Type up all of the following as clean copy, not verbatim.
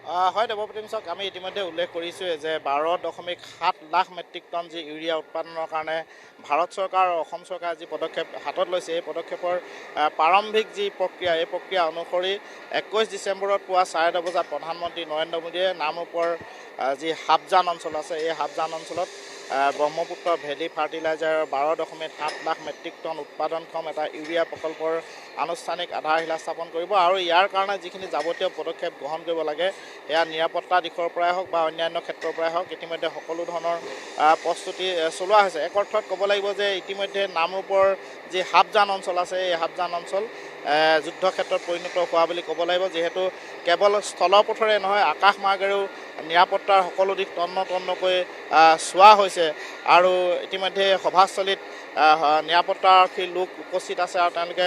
হয় দেৱপ্ৰতিম চাওক, আমি ইতিমধ্যে উল্লেখ কৰিছোঁৱে যে 12.7 লাখ মেট্ৰিক টন যি ইউৰিয়া উৎপাদনৰ কাৰণে ভাৰত চৰকাৰ আৰু অসম চৰকাৰে যি পদক্ষেপ হাতত লৈছে, এই পদক্ষেপৰ প্ৰাৰম্ভিক যি প্ৰক্ৰিয়া, এই প্ৰক্ৰিয়া অনুসৰি 21 ডিচেম্বৰত পুৱা 10:30 বজাত প্ৰধানমন্ত্ৰী নৰেন্দ্ৰ মোদীয়ে নামৰূপৰ যি হাবজান অঞ্চল আছে, এই হাবজান অঞ্চলত ব্ৰহ্মপুত্ৰ ভেলী ফাৰ্টিলাইজাৰৰ 12.7 লাখ মেট্ৰিক টন উৎপাদনক্ষম এটা ইউৰিয়া প্ৰকল্পৰ আনুষ্ঠানিক আধাৰশিলা স্থাপন কৰিব। আৰু ইয়াৰ কাৰণে যিখিনি যাৱতীয় পদক্ষেপ গ্ৰহণ কৰিব লাগে, এয়া নিৰাপত্তা দিশৰ পৰাই হওক বা অন্যান্য ক্ষেত্ৰৰ পৰাই হওক, ইতিমধ্যে সকলো ধৰণৰ প্ৰস্তুতি চলোৱা হৈছে। এক অৰ্থত ক'ব লাগিব যে ইতিমধ্যে নামৰূপৰ যি হাবজান অঞ্চল আছে, এই হাবজান অঞ্চল যুদ্ধক্ষেত্ৰত পৰিণত হোৱা বুলি ক'ব লাগিব, যিহেতু কেৱল স্থলপথৰে নহয়, আকাশমাৰ্গেৰেও নিৰাপত্তাৰ সকলো দিশ তন্নকৈ চোৱা হৈছে। আৰু ইতিমধ্যে সভাস্থলীত নিৰাপত্তাৰক্ষী লোক উপস্থিত আছে আৰু তেওঁলোকে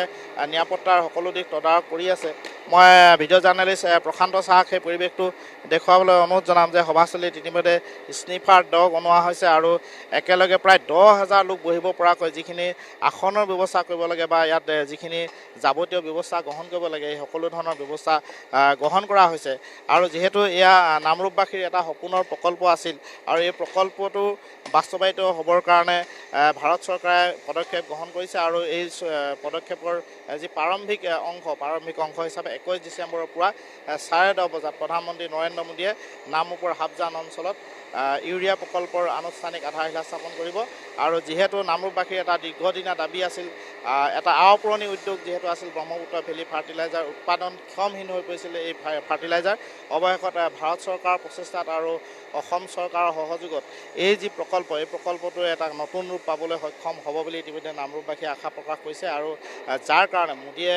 নিৰাপত্তাৰ সকলো দিশ তদাৰক কৰি আছে। মই ভিডিঅ' জাৰ্নেলিষ্ট প্ৰশান্ত চাহাক সেই পৰিৱেশটো দেখুৱাবলৈ অনুৰোধ জনাম যে সভাস্থলীত ইতিমধ্যে স্নিফাৰ ডগ অনোৱা হৈছে আৰু একেলগে প্ৰায় 10,000 লোক বহিব পৰাকৈ যিখিনি আসনৰ ব্যৱস্থা কৰিব লাগে বা ইয়াত যিখিনি যাৱতীয় ব্যৱস্থা গ্ৰহণ কৰিব লাগে, এই সকলো ধৰণৰ ব্যৱস্থা গ্ৰহণ কৰা হৈছে। আৰু যিহেতু এয়া নামৰূপবাসীৰ এটা সপোনৰ প্ৰকল্প আছিল আৰু এই প্ৰকল্পটো বাস্তৱায়িত হ'বৰ কাৰণে ভাৰত চৰকাৰে পদক্ষেপ গ্ৰহণ কৰিছে। আৰু এই পদক্ষেপৰ যি প্ৰাৰম্ভিক অংশ হিচাপে 21 ডিচেম্বৰৰ পুৱা 10:30 বজাত প্ৰধানমন্ত্ৰী নৰেন্দ্ৰ মোদীয়ে নামৰূপৰ হাবজান অঞ্চলত ইউৰিয়া প্ৰকল্পৰ আনুষ্ঠানিক আধাৰশিলা স্থাপন কৰিব। আৰু যিহেতু নামৰূপবাসীৰ এটা দীৰ্ঘদিনীয়া দাবী আছিল, এটা আওপুৰণি উদ্যোগ যিহেতু আছিল ব্ৰহ্মপুত্ৰ ভেলী ফাৰ্টিলাইজাৰ, উৎপাদনক্ষমহীন হৈ পৰিছিল এই ফাৰ্টিলাইজাৰ, অৱশেষত ভাৰত চৰকাৰৰ প্ৰচেষ্টাত আৰু অসম চৰকাৰৰ সহযোগত এই যি প্ৰকল্প, এই প্ৰকল্পটোৱে এটা নতুন ৰূপ পাবলৈ সক্ষম হ'ব বুলি ইতিমধ্যে নামৰূপবাসীয়ে আশা প্ৰকাশ কৰিছে। আৰু যাৰ কাৰণে মোদীয়ে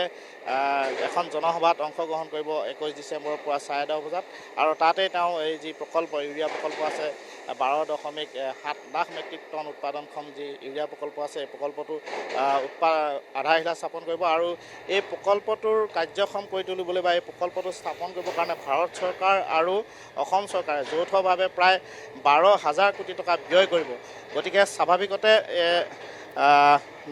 এখন জনসভাত অংশগ্ৰহণ কৰিব 21 ডিচেম্বৰৰ পুৱা 10:30 বজাত। আৰু তাতে তেওঁ এই যি প্ৰকল্প, ইউৰিয়া প্ৰকল্প আছে, 12.7 লাখ মেট্ৰিক টন উৎপাদনক্ষম যি ইউৰিয়া প্ৰকল্প আছে, এই প্ৰকল্পটো আধাৰশিলা স্থাপন কৰিব। আৰু এই প্ৰকল্পটোৰ কাৰ্যক্ষম কৰি তুলিবলৈ বা এই প্ৰকল্পটো স্থাপন কৰিবৰ কাৰণে ভাৰত চৰকাৰ আৰু অসম চৰকাৰে যৌথভাৱে প্ৰায় 12,000 কোটি টকা ব্যয় কৰিব। গতিকে স্বাভাৱিকতে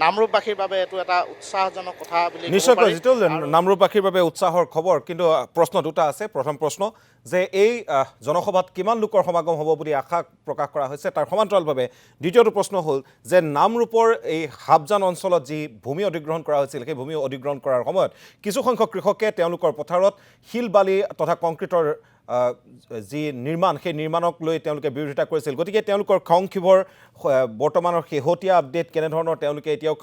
নামৰূপবাসীৰ বাবে এইটো এটা উৎসাহজনক কথা বুলি নিশ্চয়কৈ যিটো নামৰূপবাসীৰ বাবে উৎসাহৰ খবৰ। কিন্তু প্ৰশ্ন দুটা আছে। প্ৰথম প্ৰশ্ন যে এই জনসভাত কিমান লোকৰ সমাগম হ'ব বুলি আশা প্ৰকাশ কৰা হৈছে, তাৰ সমান্তৰালভাৱে দ্বিতীয়টো প্ৰশ্ন হ'ল যে নামৰূপৰ এই হাবজান অঞ্চলত যি ভূমি অধিগ্ৰহণ কৰা হৈছিল, সেই ভূমি অধিগ্ৰহণ কৰাৰ সময়ত কিছুসংখ্যক কৃষকে তেওঁলোকৰ পথাৰত শিল বালি তথা কংক্ৰিটৰ যি নিৰ্মাণ, সেই নিৰ্মাণক লৈ তেওঁলোকে বিৰোধিতা কৰিছিল। গতিকে তেওঁলোকৰ খং ক্ষোভৰ বৰ্তমানৰ শেহতীয়া আপডেট কেনেধৰণৰ, তেওঁলোকে এতিয়াও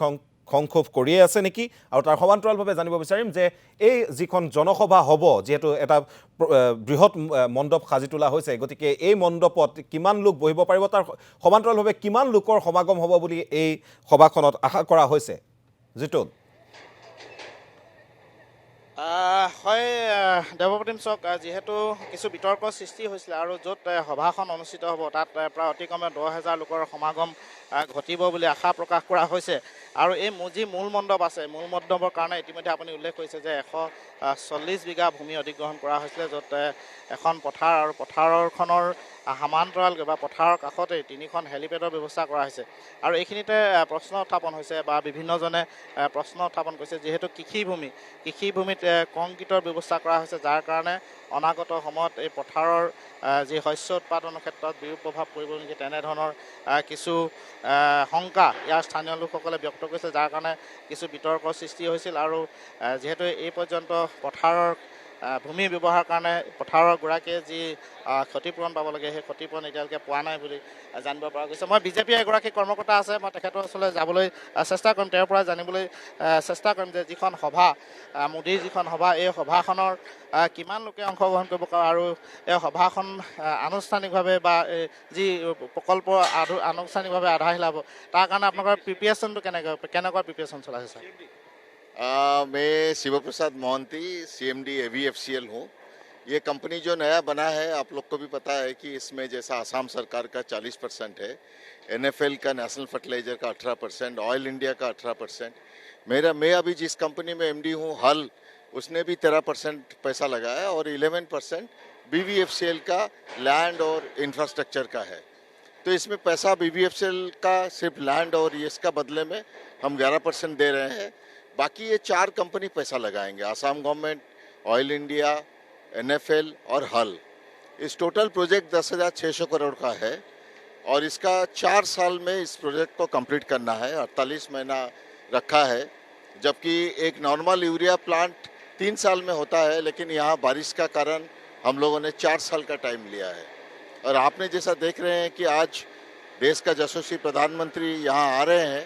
খং ক্ষোভ কৰিয়ে আছে নেকি? আৰু তাৰ সমান্তৰালভাৱে জানিব বিচাৰিম যে এই যিখন জনসভা হ'ব, যিহেতু এটা বৃহৎ মণ্ডপ সাজি তোলা হৈছে, গতিকে এই মণ্ডপত কিমান লোক বহিব পাৰিব, তাৰ সমান্তৰালভাৱে কিমান লোকৰ সমাগম হ'ব বুলি এই সভাখনত আশা কৰা হৈছে? জিতুল। হয় দেৱপ্ৰতিম চাওক, যিহেতু কিছু বিতৰ্কৰ সৃষ্টি হৈছিলে আৰু য'ত সভাখন অনুষ্ঠিত হ'ব তাত প্ৰায় অতিকমে 10,000 লোকৰ সমাগম ঘটিব বুলি আশা প্ৰকাশ কৰা হৈছে। আৰু এই যি মূল মণ্ডপ আছে, মূল মণ্ডপৰ কাৰণে ইতিমধ্যে আপুনি উল্লেখ কৰিছে যে 140 বিঘা ভূমি অধিগ্ৰহণ কৰা হৈছিলে, য'ত এখন পথাৰ আৰু পথাৰখনৰ সমান্তৰাল বা পথাৰৰ কাষতেই 3খন হেলিপেডৰ ব্যৱস্থা কৰা হৈছে। আৰু এইখিনিতে প্ৰশ্ন উত্থাপন হৈছে বা বিভিন্নজনে প্ৰশ্ন উত্থাপন কৰিছে, যিহেতু কৃষিভূমিত কংক্ৰিটৰ ব্যৱস্থা কৰা হৈছে, যাৰ কাৰণে অনাগত সময়ত এই পথাৰৰ যি শস্য উৎপাদনৰ ক্ষেত্ৰত বিৰূপ প্ৰভাৱ পৰিব নেকি, তেনেধৰণৰ কিছু শংকা ইয়াৰ স্থানীয় লোকসকলে ব্যক্ত কৰিছে, যাৰ কাৰণে কিছু বিতৰ্কৰ সৃষ্টি হৈছিল। আৰু যিহেতু এই পৰ্যন্ত পথাৰৰ ভূমি ব্যৱহাৰৰ কাৰণে পথাৰৰ গৰাকীয়ে যি ক্ষতিপূৰণ পাব লাগে, সেই ক্ষতিপূৰণ এতিয়ালৈকে পোৱা নাই বুলি জানিব পৰা গৈছে। মই বিজেপিৰ এগৰাকী কৰ্মকৰ্তা আছে, মই তেখেতৰ ওচৰলৈ যাবলৈ চেষ্টা কৰিম, তেওঁৰ পৰা জানিবলৈ চেষ্টা কৰিম যে যিখন সভা, মোদীৰ যিখন সভা, এই সভাখনৰ কিমান লোকে অংশগ্ৰহণ কৰিব আৰু এই সভাখন আনুষ্ঠানিকভাৱে বা যি প্ৰকল্প আনুষ্ঠানিকভাৱে আধাৰশিলা হ'ব, তাৰ কাৰণে আপোনালোকৰ প্ৰিপেৰেশ্যনটো কেনেকুৱা প্ৰিপেৰেশ্যন চলাইছে ছাৰ? मैं शिव प्रसाद मोहंती, CMD AVFCL हूँ। ये कंपनी जो नया बना है, आप लोग को भी पता है कि इसमें जैसा आसाम सरकार का 40% है, NFL का नेशनल फर्टिलाइजर का 18%, ऑयल इंडिया का 18%, मैं अभी जिस कंपनी में MD हूँ, हल, उसने भी 13% पैसा लगाया और 11% BVFCL का लैंड और इंफ्रास्ट्रक्चर का है। तो इसमें पैसा BVFCL का सिर्फ लैंड और इसका बदले में हम 11% दे रहे हैं। बाकी ये 4 कंपनी पैसा लगाएंगे, Assam government, oil India, NFL और हल। इस टोटल प्रोजेक्ट 10,600 करोड़ का है और इसका 4 साल में इस प्रोजेक्ट को कंप्लीट करना है, 48 महीना रखा है। जबकि एक नॉर्मल यूरिया प्लांट 3 साल में होता है, लेकिन यहाँ बारिश का कारण हम लोगों ने 4 साल का टाइम लिया है। और आपने जैसा देख रहे हैं कि आज देश का यशस्वी प्रधानमंत्री यहाँ आ रहे हैं,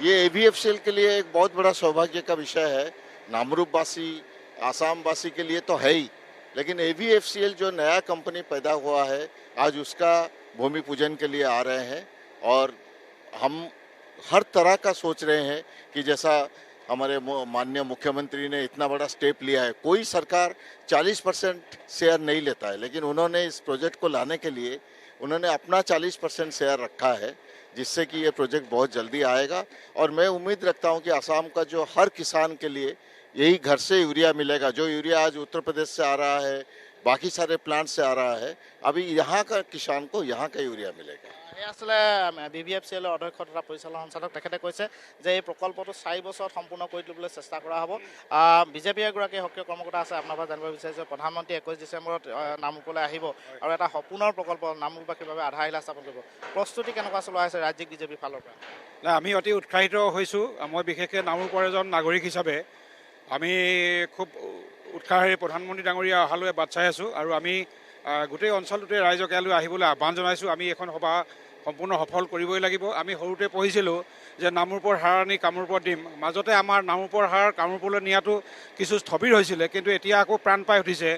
ये AVFCL के लिए एक बहुत बड़ा सौभाग्य का विषय है। नामरूप वासी, आसाम वासी के लिए तो है ही, लेकिन AVFCL जो नया कंपनी पैदा हुआ है, आज उसका भूमि पूजन के लिए आ रहे हैं। और हम हर तरह का सोच रहे हैं कि जैसा हमारे माननीय मुख्यमंत्री ने इतना बड़ा स्टेप लिया है, कोई सरकार 40% शेयर नहीं लेता है, लेकिन उन्होंने इस प्रोजेक्ट को लाने के लिए उन्होंने अपना 40% शेयर रखा है, जिससे कि ये प्रोजेक्ट बहुत जल्दी आएगा। और मैं उम्मीद रखता हूँ कि असम का जो हर किसान के लिए यही घर से यूरिया मिलेगा। जो यूरिया आज उत्तर प्रदेश से आ रहा है, बाकी सारे प्लांट से आ रहा है, अभी यहाँ का किसान को यहाँ का यूरिया मिलेगा। এই আসলে BVFCL অধ্যক্ষ তথা পৰিচালনা সঞ্চালক তেখেতে কৈছে যে এই প্ৰকল্পটো 4 বছৰত সম্পূৰ্ণ কৰি তুলিবলৈ চেষ্টা কৰা হ'ব। বিজেপিৰ এগৰাকী সক্ৰিয় কৰ্মকৰ্তা আছে, আপোনাৰ পৰা জানিব বিচাৰিছোঁ, প্ৰধানমন্ত্ৰী 21 ডিচেম্বৰত নামৰূপলৈ আহিব আৰু এটা সপোনৰ প্ৰকল্প নামৰূপবাসীৰ বাবে আধা আহিলা স্থাপন কৰিব। প্ৰস্তুতি কেনেকুৱা চলোৱা হৈছে ৰাজ্যিক বিজেপিৰ ফালৰ পৰা? নাই, আমি অতি উৎসাহিত হৈছোঁ। মই বিশেষকৈ নামৰূপৰ এজন নাগৰিক হিচাপে আমি খুব উৎসাহেৰে প্ৰধানমন্ত্ৰী ডাঙৰীয়া অহালৈ বাট চাই আছোঁ আৰু আমি গোটেই অঞ্চলটোতে ৰাইজক ইয়ালৈ আহিবলৈ আহ্বান জনাইছোঁ। আমি এখন সভা সম্পূৰ্ণ সফল কৰিবই লাগিব। আমি সৰুতে পঢ়িছিলোঁ যে নামৰূপৰ হাৰ আনি কামৰূপত দিম। মাজতে আমাৰ নামৰূপৰ হাৰ কামৰূপলৈ নিয়াটো কিছু স্থবিৰ হৈছিলে, কিন্তু এতিয়া আকৌ প্ৰাণ পাই উঠিছে।